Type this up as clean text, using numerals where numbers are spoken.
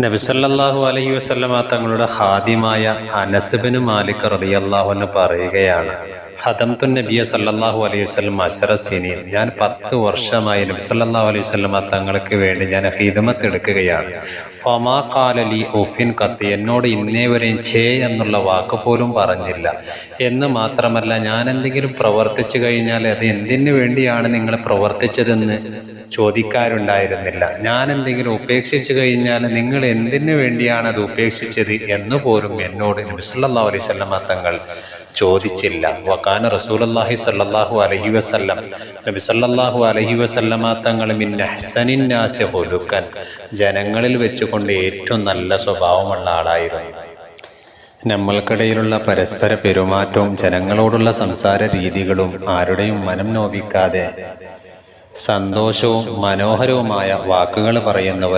നബി സല്ലല്ലാഹു അലൈഹി വസല്ലമ തങ്ങളുടെ ഖാദിമായ അനസ് ഇബ്നു മാലിക് റളിയല്ലാഹു അൻഹു പറയുകയാണ്, ഖദംതു നബിയ സല്ലല്ലാഹു അലൈഹി വസല്ലം അശറ സിനീൻ, ഞാൻ 10 വർഷമായി നബി സല്ലല്ലാഹു അലൈഹി വസല്ലമ തങ്ങൾക്ക് വേണ്ടി ഞാൻ ഖിദ്മത്ത് എടുക്കുകയാണ്. ഫമാ ഖാല ലി ഉഫിൻ ഖത്ത്, എന്നോട് ഇന്നേ വരെയും ഛേ എന്നുള്ള വാക്ക് പോലും പറഞ്ഞില്ല. എന്ന് മാത്രമല്ല, ഞാൻ എന്തെങ്കിലും പ്രവർത്തിച്ചു കഴിഞ്ഞാൽ അത് എന്തിനു വേണ്ടിയാണ് നിങ്ങൾ പ്രവർത്തിച്ചതെന്ന് ചോദിക്കാറുണ്ടായിരുന്നില്ല. ഞാൻ എന്തെങ്കിലും ഉപേക്ഷിച്ചു കഴിഞ്ഞാൽ നിങ്ങൾ എന്തിനു വേണ്ടിയാണ് അത് ഉപേക്ഷിച്ചത് എന്ന് പോലും എന്നോട് നബി സല്ലല്ലാഹു അലൈഹി വസല്ലമ തങ്ങൾ ചോദിച്ചില്ല. വകാന റസൂലുള്ളാഹി സല്ലല്ലാഹു അലൈഹി വസല്ലം, നബി സല്ലല്ലാഹു അലൈഹി വസല്ലമ തങ്ങൾ മിൻ അഹ്സനിൻ നാസി ഖുലുഖൻ, ജനങ്ങളിൽ വെച്ചുകൊണ്ട് ഏറ്റവും നല്ല സ്വഭാവമുള്ള ആളായിരുന്നു. നമ്മൾക്കിടയിലുള്ള പരസ്പര പെരുമാറ്റവും ജനങ്ങളോടുള്ള സംസാര രീതികളും ആരുടെയും മനം നോവിക്കാതെ സന്തോഷവും മനോഹരവുമായ വാക്കുകൾ പറയുന്നവർ